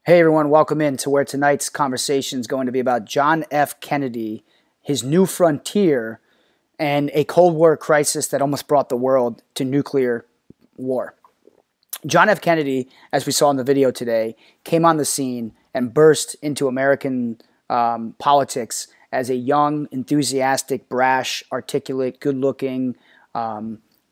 Hey everyone, welcome in to where tonight's conversation is going to be about John F. Kennedy, his new frontier, and a Cold War crisis that almost brought the world to nuclear war. John F. Kennedy, as we saw in the video today, came on the scene and burst into American politics as a young, enthusiastic, brash, articulate, good-looking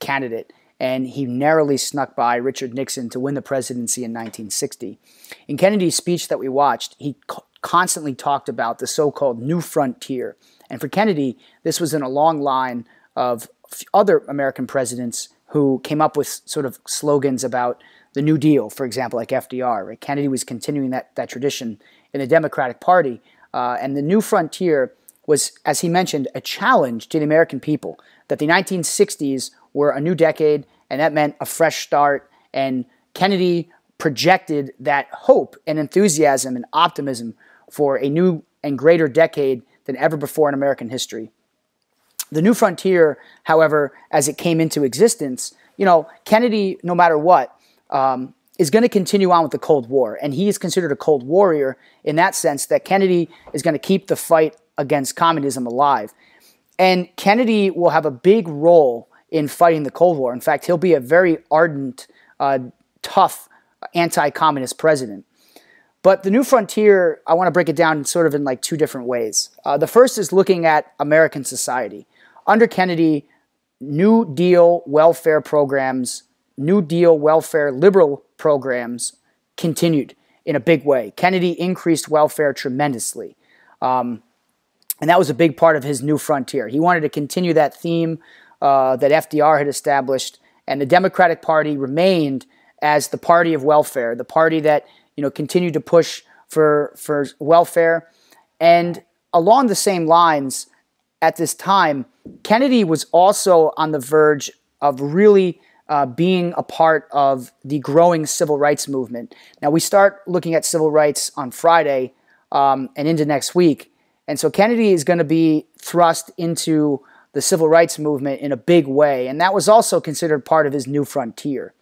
candidate. And he narrowly snuck by Richard Nixon to win the presidency in 1960. In Kennedy's speech that we watched, he constantly talked about the so-called new frontier. And for Kennedy, this was in a long line of other American presidents who came up with sort of slogans about the New Deal, for example, like FDR. Right? Kennedy was continuing that tradition in the Democratic Party. And the new frontier was, as he mentioned, a challenge to the American people, that the 1960s were a new decade, and that meant a fresh start. And Kennedy projected that hope and enthusiasm and optimism for a new and greater decade than ever before in American history. The new frontier, however, as it came into existence, Kennedy, no matter what, is going to continue on with the Cold War. And he is considered a Cold Warrior in that sense that Kennedy is going to keep the fight against communism alive. And Kennedy will have a big role in fighting the Cold War. In fact, he'll be a very ardent, tough anti-communist president. But the new frontier, I want to break it down sort of in like two different ways. The first is looking at American society. Under Kennedy, New Deal welfare programs, New Deal welfare liberal programs continued in a big way. Kennedy increased welfare tremendously. And that was a big part of his new frontier. He wanted to continue that theme that FDR had established, and the Democratic Party remained as the party of welfare, the party that continued to push for welfare. And along the same lines, at this time, Kennedy was also on the verge of really being a part of the growing civil rights movement. Now, we start looking at civil rights on Friday and into next week. And so Kennedy is going to be thrust into the civil rights movement in a big way. And that was also considered part of his new frontier.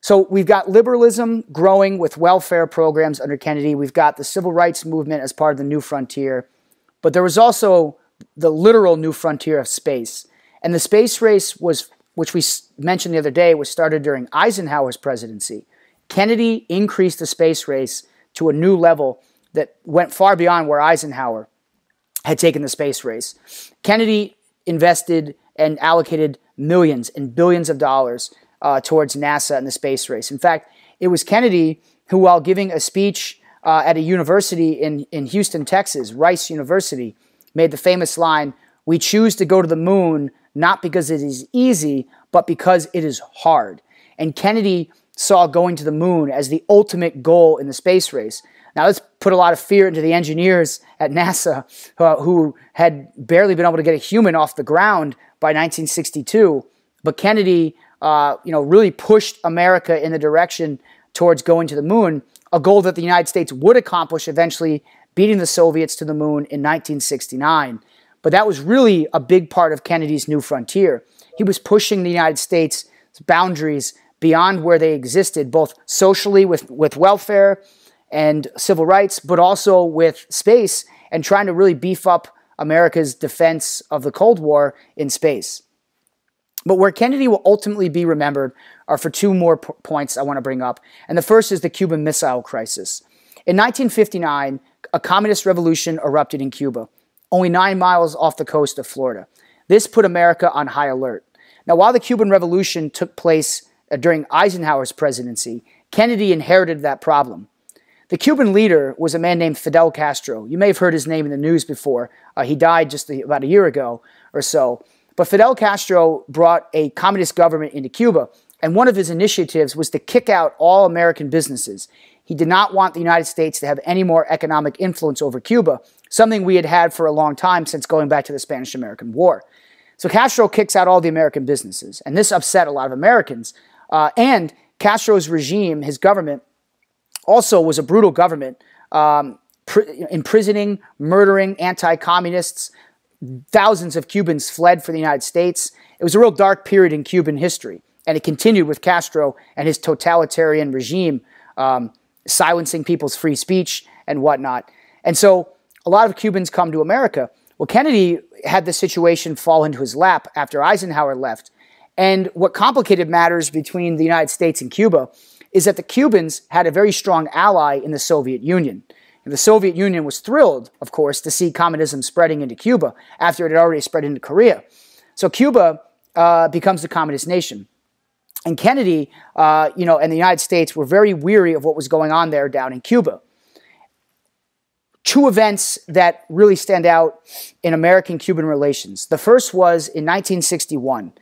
So we've got liberalism growing with welfare programs under Kennedy. We've got the civil rights movement as part of the new frontier. But there was also the literal new frontier of space. And the space race was, which we mentioned the other day, was started during Eisenhower's presidency. Kennedy increased the space race to a new level that went far beyond where Eisenhower had taken the space race. Kennedy invested and allocated millions and billions of dollars towards NASA and the space race. In fact, it was Kennedy who, while giving a speech at a university in Houston, Texas, Rice University, made the famous line, "We choose to go to the moon not because it is easy, but because it is hard." And Kennedy saw going to the moon as the ultimate goal in the space race. Now, this put a lot of fear into the engineers at NASA who had barely been able to get a human off the ground by 1962. But Kennedy, really pushed America in the direction towards going to the moon, a goal that the United States would accomplish eventually, beating the Soviets to the moon in 1969. But that was really a big part of Kennedy's new frontier. He was pushing the United States' boundaries beyond where they existed, both socially with welfare and civil rights, but also with space, and trying to really beef up America's defense of the Cold War in space. But where Kennedy will ultimately be remembered are for two more points I want to bring up. And the first is the Cuban Missile Crisis. In 1959, a communist revolution erupted in Cuba, only 9 miles off the coast of Florida. This put America on high alert. Now, while the Cuban Revolution took place during Eisenhower's presidency, Kennedy inherited that problem. The Cuban leader was a man named Fidel Castro. You may have heard his name in the news before. He died just about a year ago or so. But Fidel Castro brought a communist government into Cuba, and one of his initiatives was to kick out all American businesses. He did not want the United States to have any more economic influence over Cuba, something we had had for a long time since going back to the Spanish-American War. So Castro kicks out all the American businesses, and this upset a lot of Americans. And Castro's regime, his government, also was a brutal government, imprisoning, murdering anti-communists. Thousands of Cubans fled for the United States. It was a real dark period in Cuban history, and it continued with Castro and his totalitarian regime silencing people's free speech and whatnot. And so a lot of Cubans come to America. Well, Kennedy had the situation fall into his lap after Eisenhower left. And what complicated matters between the United States and Cuba is that the Cubans had a very strong ally in the Soviet Union. And the Soviet Union was thrilled, of course, to see communism spreading into Cuba after it had already spread into Korea. So Cuba becomes a communist nation. And Kennedy, and the United States were very weary of what was going on there down in Cuba. Two events that really stand out in American-Cuban relations. The first was in 1961.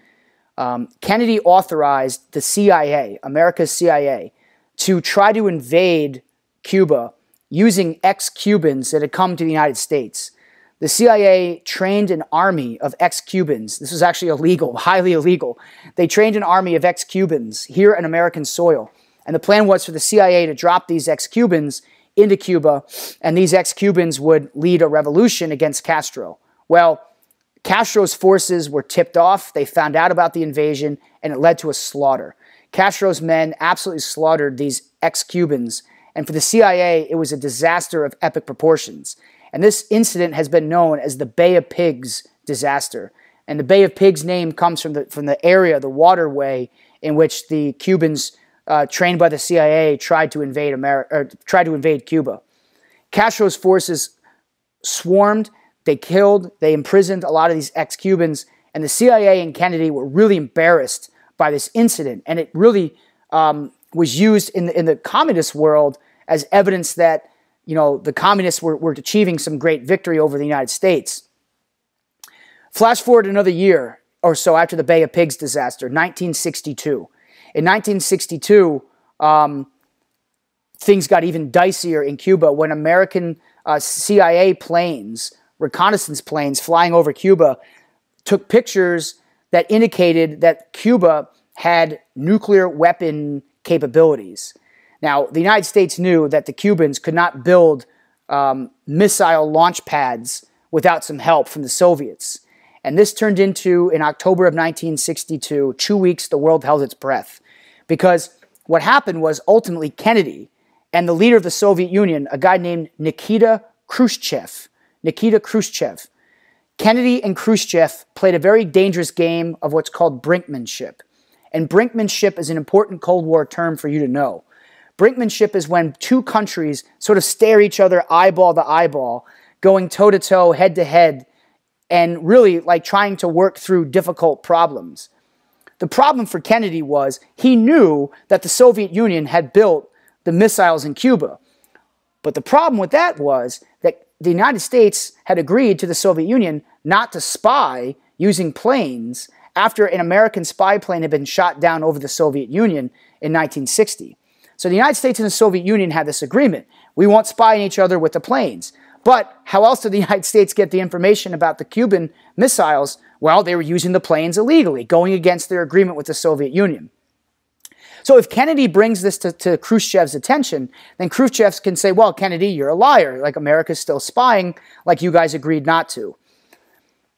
Kennedy authorized the CIA, America's CIA, to try to invade Cuba using ex-Cubans that had come to the United States. The CIA trained an army of ex-Cubans. This was actually illegal, highly illegal. They trained an army of ex-Cubans here on American soil. And the plan was for the CIA to drop these ex-Cubans into Cuba, and these ex-Cubans would lead a revolution against Castro. Well, Castro's forces were tipped off. They found out about the invasion, and it led to a slaughter. Castro's men absolutely slaughtered these ex-Cubans, and for the CIA, it was a disaster of epic proportions. And this incident has been known as the Bay of Pigs disaster. And the Bay of Pigs name comes from the area, the waterway, in which the Cubans trained by the CIA tried to invade Cuba. Castro's forces swarmed, they killed, they imprisoned a lot of these ex-Cubans, and the CIA and Kennedy were really embarrassed by this incident. And it really was used in the communist world as evidence that, the communists were achieving some great victory over the United States. Flash forward another year or so after the Bay of Pigs disaster, 1962. In 1962, things got even dicier in Cuba when American CIA planes, reconnaissance planes flying over Cuba, took pictures that indicated that Cuba had nuclear weapon capabilities. Now, the United States knew that the Cubans could not build missile launch pads without some help from the Soviets. And this turned into, in October of 1962, 2 weeks the world held its breath. Because what happened was ultimately Kennedy and the leader of the Soviet Union, a guy named Nikita Khrushchev. Kennedy and Khrushchev played a very dangerous game of what's called Brinksmanship. And Brinksmanship is an important Cold War term for you to know. Brinksmanship is when two countries sort of stare each other eyeball to eyeball, going toe-to-toe, head-to-head, and really like trying to work through difficult problems. The problem for Kennedy was he knew that the Soviet Union had built the missiles in Cuba. But the problem with that was that the United States had agreed to the Soviet Union not to spy using planes after an American spy plane had been shot down over the Soviet Union in 1960. So the United States and the Soviet Union had this agreement. We won't spy on each other with the planes. But how else did the United States get the information about the Cuban missiles? Well, they were using the planes illegally, going against their agreement with the Soviet Union. So if Kennedy brings this to Khrushchev's attention, then Khrushchev can say, well, Kennedy, you're a liar. Like, America's still spying, like you guys agreed not to.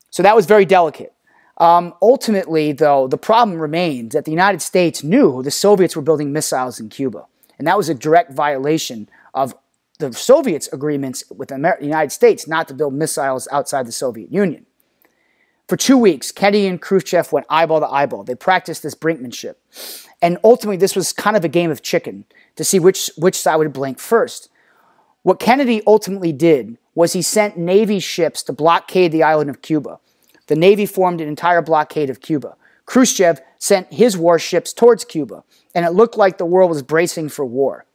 So that was very delicate. Ultimately, though, the problem remained that the United States knew the Soviets were building missiles in Cuba. And that was a direct violation of the Soviets' agreements with the United States not to build missiles outside the Soviet Union. For 2 weeks, Kennedy and Khrushchev went eyeball to eyeball. They practiced this brinkmanship. And ultimately, this was kind of a game of chicken to see which side would blink first. What Kennedy ultimately did was he sent Navy ships to blockade the island of Cuba. The Navy formed an entire blockade of Cuba. Khrushchev sent his warships towards Cuba, and it looked like the world was bracing for war.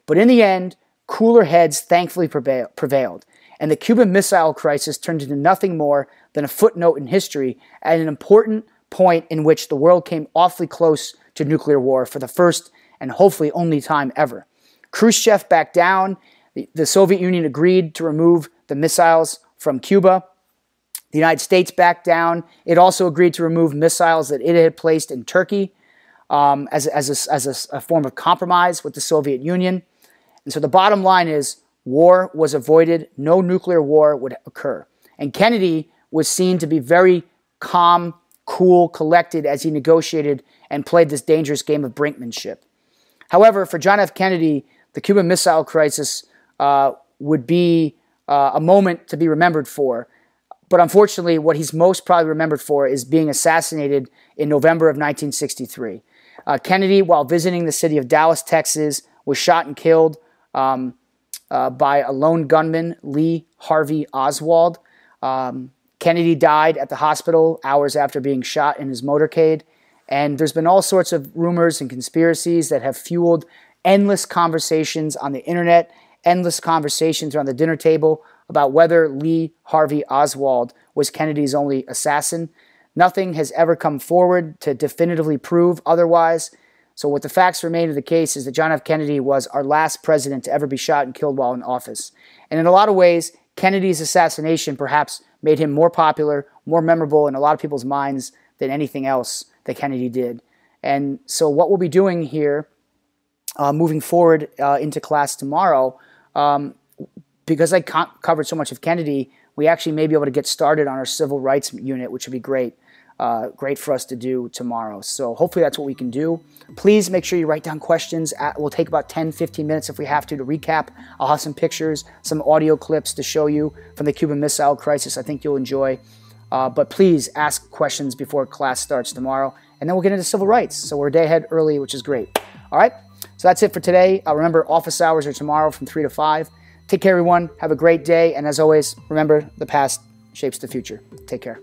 But in the end, cooler heads thankfully prevailed, and the Cuban Missile Crisis turned into nothing more than a footnote in history at an important point in which the world came awfully close to nuclear war for the first and hopefully only time ever. Khrushchev backed down. The Soviet Union agreed to remove the missiles from Cuba. The United States backed down. It also agreed to remove missiles that it had placed in Turkey as a form of compromise with the Soviet Union. And so the bottom line is war was avoided. No nuclear war would occur. And Kennedy was seen to be very calm, cool, collected as he negotiated and played this dangerous game of brinkmanship. However, for John F. Kennedy, the Cuban Missile Crisis would be a moment to be remembered for. But unfortunately, what he's most probably remembered for is being assassinated in November of 1963. Kennedy, while visiting the city of Dallas, Texas, was shot and killed by a lone gunman, Lee Harvey Oswald. Kennedy died at the hospital hours after being shot in his motorcade. And there's been all sorts of rumors and conspiracies that have fueled endless conversations on the internet, endless conversations around the dinner table about whether Lee Harvey Oswald was Kennedy's only assassin. Nothing has ever come forward to definitively prove otherwise. So what the facts remain of the case is that John F. Kennedy was our last president to ever be shot and killed while in office. And in a lot of ways, Kennedy's assassination perhaps made him more popular, more memorable in a lot of people's minds than anything else that Kennedy did. And so what we'll be doing here, moving forward into class tomorrow, because I covered so much of Kennedy, we actually may be able to get started on our civil rights unit, which would be great. Great for us to do tomorrow. So hopefully that's what we can do. Please make sure you write down questions. We'll take about 10-15 minutes if we have to recap. I'll have some pictures, some audio clips to show you from the Cuban Missile Crisis I think you'll enjoy. But please ask questions before class starts tomorrow. And then we'll get into civil rights. So we're a day ahead early, which is great. All right? So that's it for today. Remember, office hours are tomorrow from 3 to 5. Take care, everyone. Have a great day. And as always, remember, the past shapes the future. Take care.